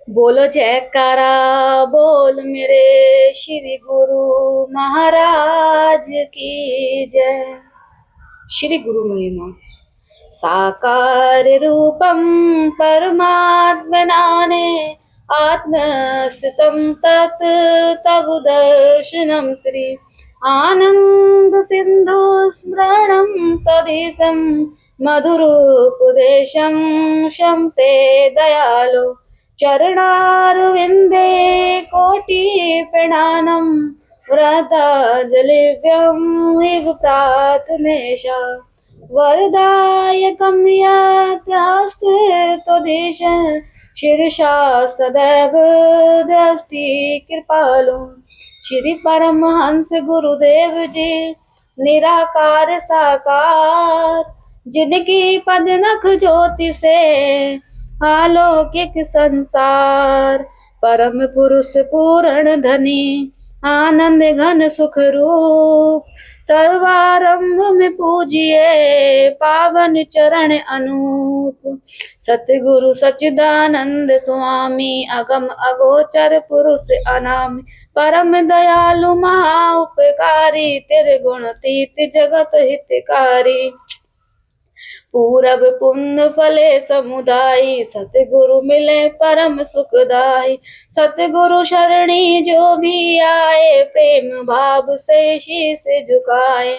बोलो जयकारा बोल मेरे श्री गुरु महाराज की जय। श्री गुरु महिमा। साकार रूपं परमात्मनाने आत्मस्थितं तत् तव दर्शनं श्री आनंद सिंधु स्मरणं तदीशं मधुरोपदेशं शं ते दयालो चरणारविन्दे कोटि प्रणामं व्रताञ्जलिभ्यं इव प्रार्थनेशा वरदायकं यत्रास्ते त्वदेश शीर्षा सदैव दृष्टि कृपालु श्री परमहंस गुरुदेव जी निराकार साकार जिनकी पद नख ज्योति से अलौकिक संसार परम पुरुष पूर्ण धनी आनंद घन सुख रूप सर्वारंभ में पूजिए पावन चरण अनूप सतगुरु सच्चिदानंद स्वामी अगम अगोचर पुरुष अनामि परम दयालु महा उपकारी तेरे गुण तीत जगत हितकारी पूरब पुण्य फले समुदायी सतगुरु मिले परम सुखदाई सतगुरु शरणी जो भी आए प्रेम भाव से शीश झुकाए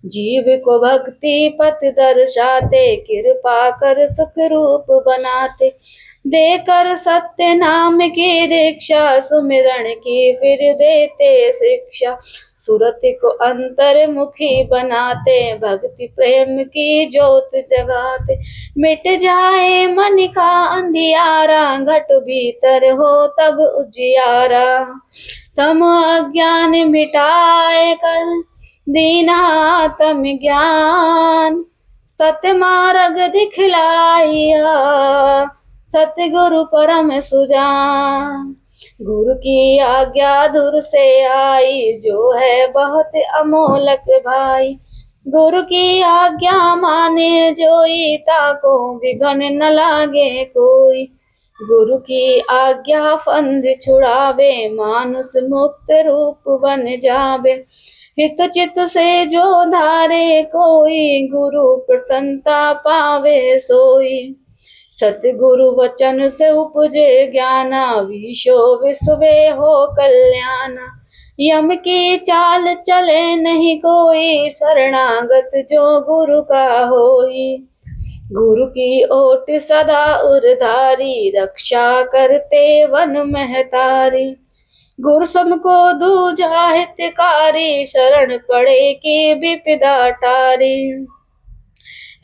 जीव को भक्ति पथ दर्शाते कृपा कर सुख रूप बनाते देकर सत्य नाम की दीक्षा सुमिरन की फिर देते शिक्षा सूरत को अंतर्मुखी बनाते भक्ति प्रेम की ज्योत जगाते मिट जाए मन का अंधियारा घट भीतर हो तब उजियारा तम अज्ञान मिटाए कर दीनात्म ज्ञान सत्य मार्ग दिखलाइया सतगुरु परम सुजान गुरु की आज्ञा दूर से आई जो है बहुत अमोलक भाई गुरु की आज्ञा माने जोई ताको विघन न लागे कोई गुरु की आज्ञा फंद छुड़ावे मानुष मुक्त रूप बन जावे हित चित से जो धारे कोई गुरु प्रसन्नता पावे सोई सतगुरु वचन से उपजे ज्ञाना विशो विश्वे हो कल्याणा यम की चाल चले नहीं कोई शरणागत जो गुरु का होई गुरु की ओट सदा उरधारी रक्षा करते वन महतारी गुरु सम को दूजा हितकारी शरण पड़े की विपदा टारी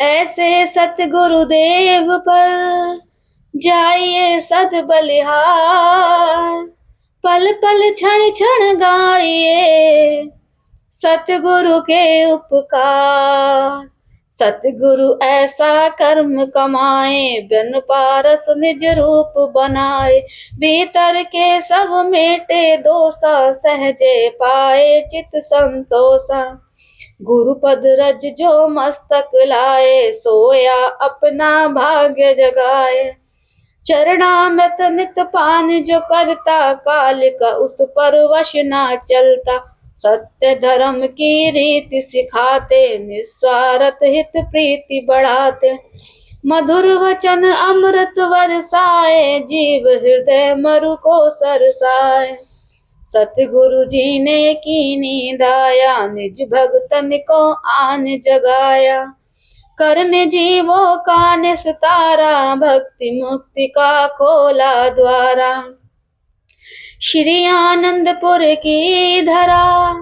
ऐसे सतगुरुदेव पर जाइए सद बलिहार पल पल क्षण क्षण गाइए सतगुरु के उपकार सतगुरु ऐसा कर्म कमाए बिन पारस निज रूप बनाए भीतर के सब मेटे दोषा सहजे पाए चित संतोषा गुरुपद रज जो मस्तक लाए सोया अपना भाग्य जगाए चरणामृत नित पान जो करता काल का उस पर वश ना चलता सत्य धर्म की रीति सिखाते निस्वार्थ हित प्रीति बढ़ाते मधुर वचन अमृत बरसाए जीव हृदय मरु को सरसाए सतगुरु जी ने कीनी दाया निज भगतन को आन जगाया करने जीवों का निस्तारा भक्ति मुक्ति का खोला द्वारा श्री आनंदपुर की धरा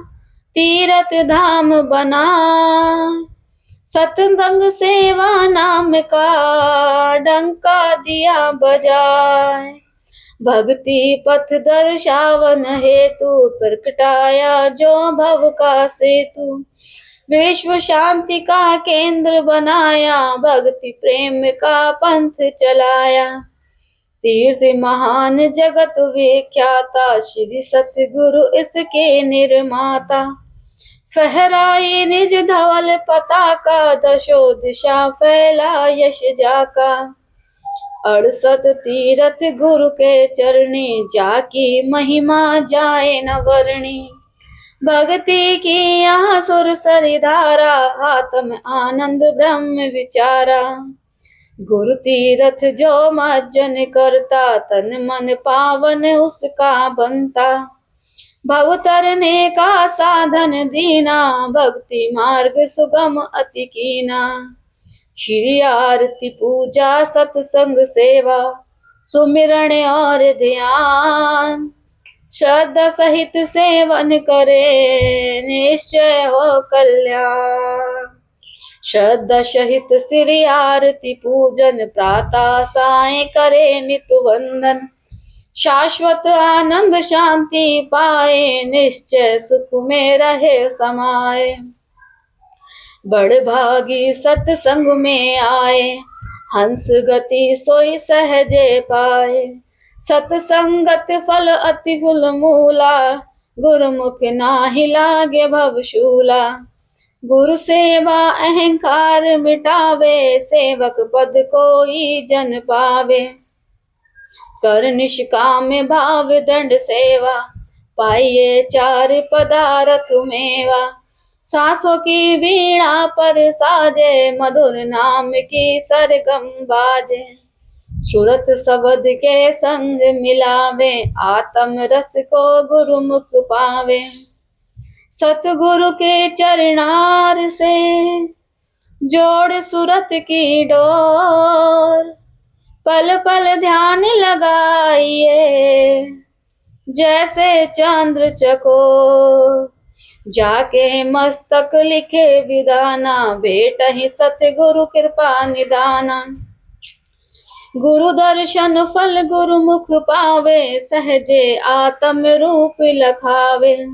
तीरथ धाम बना सत्संग सेवा नाम का डंका दिया बजाए भक्ति पथ दर्शावन हेतु प्रकटाया जो भव का सेतु विश्व शांति का केंद्र बनाया भक्ति प्रेम का पंथ चलाया तीर्थ महान जगत विख्याता श्री सतगुरु इसके निर्माता फहराई निज धवल पताका दशो दिशा फैला यश जाका 68 तीरथ गुरु के चरणी, जाकी महिमा जाए न वर्णी। भक्ति की यहाँ सुर सरी धारा, आत्म आनंद ब्रह्म विचारा। गुरु तीरथ जो मज्जन करता, तन मन पावन उसका बनता। भव तरने का साधन दीना, भक्ति मार्ग सुगम अति कीना। श्री आरती पूजा सत्संग सेवा, सुमिरण और ध्यान। श्रद्धा सहित सेवन करे, निश्चय हो कल्याण। श्रद्धा सहित श्री आरती पूजन, प्रातः साय करे नित वंदन। शाश्वत आनंद शांति पाए, निश्चय सुख में रहे समाये। बड़ भागी सत्संग में आए, हंस गति सोई सहजे पाए। सत्संगत फल अति फुल मूला, गुरुमुख नाहि लागे भवशूला। गुरु सेवा अहंकार मिटावे, सेवक पद कोई जन पावे। कर निष्काम भाव दंड सेवा, पाइये चार पदार्थ मेवा। सांसों की वीणा पर साजे, मधुर नाम की सरगम बाजे। सुरत शब्द के संग मिलावे, आत्म रस को गुरुमुख पावे। सतगुरु के चरणार से, जोड़ सुरत की डोर। पल पल ध्यान लगाइए, जैसे चंद्र चकोर। जाके मस्तक लिखे विदाना, भेटहि सतगुरु कृपा निदाना। गुरु दर्शन फल गुरुमुख पावे, सहजे आत्म रूप लखावे।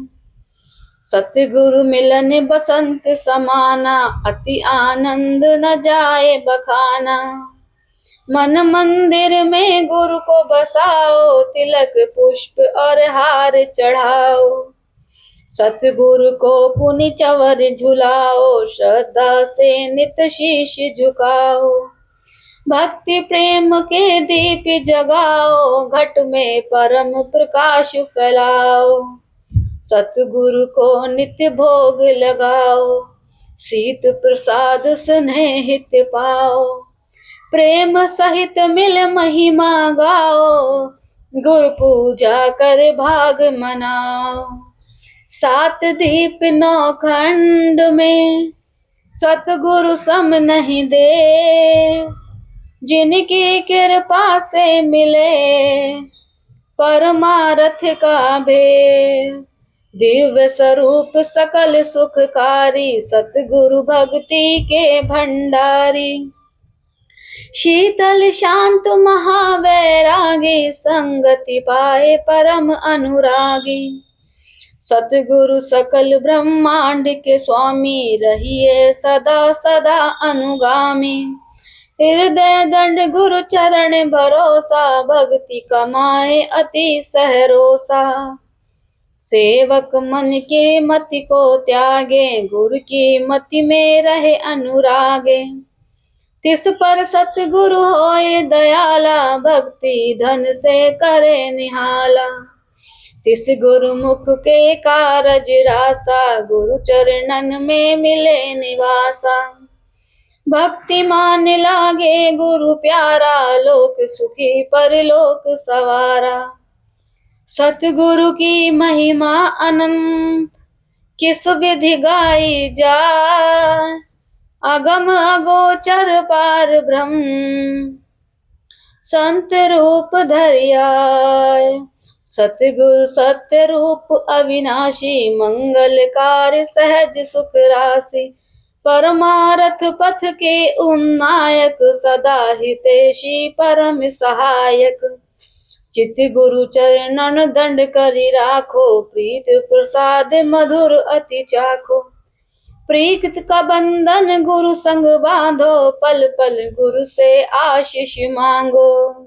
सतगुरु मिलन बसंत समाना, अति आनंद न जाए बखाना। मन मंदिर में गुरु को बसाओ, तिलक पुष्प और हार चढ़ाओ। सतगुरु को पुनि चवर झुलाओ, श्रद्धा से नित शीश झुकाओ। भक्ति प्रेम के दीप जगाओ, घट में परम प्रकाश फैलाओ। सतगुरु को नित्य भोग लगाओ, शीत प्रसाद स्नेहित पाओ। प्रेम सहित मिल महिमा गाओ, गुरु पूजा कर भाग मनाओ। 7 दीप 9 खंड में, सतगुरु सम नहीं दे। जिनकी कृपा से मिले, परमार्थ का भेद। दिव्य स्वरूप सकल सुखकारी, सतगुरु भक्ति के भंडारी। शीतल शांत महावैरागी, संगति पाए परम अनुरागी। सतगुरु सकल ब्रह्मांड के स्वामी, रहिए सदा सदा अनुगामी। हृदय दंड गुरु चरण भरोसा, भक्ति कमाए अति सहरोसा। सेवक मन के मति को त्यागे, गुरु की मति में रहे अनुरागे। तिस पर सतगुरु होए दयाला, भक्ति धन से करे निहाला। तिस गुरुमुख के कारज रासा, गुरु चरणन में मिले निवासा। भक्ति मान लागे गुरु प्यारा, लोक सुखी परलोक सवारा। सतगुरु की महिमा अनंत, किस विधि गाई जाए। अगम अगोचर पार ब्रह्म, संत रूप धरियाय। सतगुरु सत्य रूप अविनाशी, मंगलकार सहज सुख राशि। परमारथ पथ के उन्नायक, सदा हितैषी परम सहायक। चित गुरु चरणन दंड करि राखो, प्रीत प्रसाद मधुर अति चाखो। प्रीत का बंधन गुरु संग बांधो, पल पल गुरु से आशीष मांगो।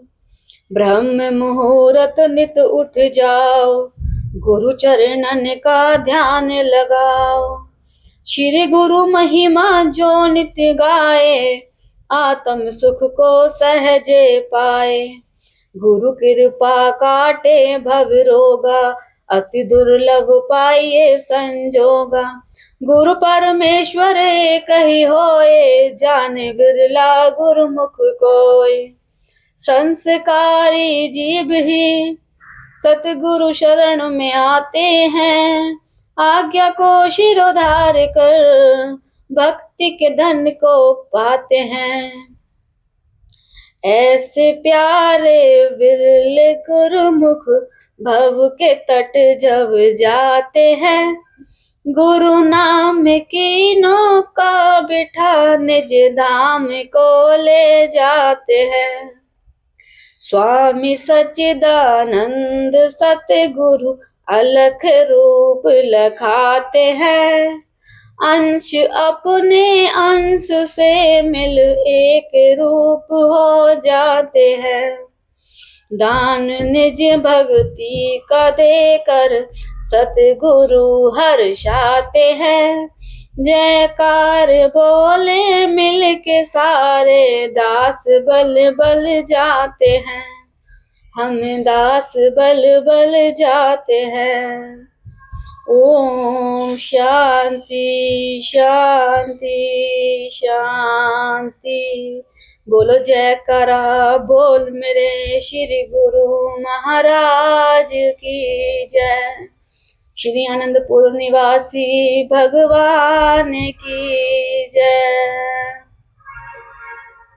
ब्रह्म मुहूर्त नित उठ जाओ, गुरु चरणन का ध्यान लगाओ। श्री गुरु महिमा जो नित्य गाए, आत्म सुख को सहजे पाए। गुरु कृपा काटे भव रोगा, अति दुर्लभ पाइए संजोगा। गुरु परमेश्वर एक ही होए, जाने बिरला गुरुमुख कोय। संस्कारी जीव ही सतगुरु शरण में आते हैं, आज्ञा को शिरोधार कर भक्ति के धन को पाते हैं। ऐसे प्यारे विरले गुरुमुख भव के तट जब जाते हैं, गुरु नाम की नौका बिठा निज धाम को ले जाते हैं। स्वामी सच्चिदानंद सतगुरु अलख रूप लखाते हैं, अंश अपने अंश से मिल एक रूप हो जाते हैं। दान निज भक्ति का देकर सतगुरु हर्षाते हैं, जयकार बोले मिल के सारे, दास बल बल जाते हैं, हम दास बल बल जाते हैं। ओम शांति शांति शांति। बोलो जयकारा बोल मेरे श्री गुरु महाराज की जय। श्री आनंदपुर निवासी भगवान की जय।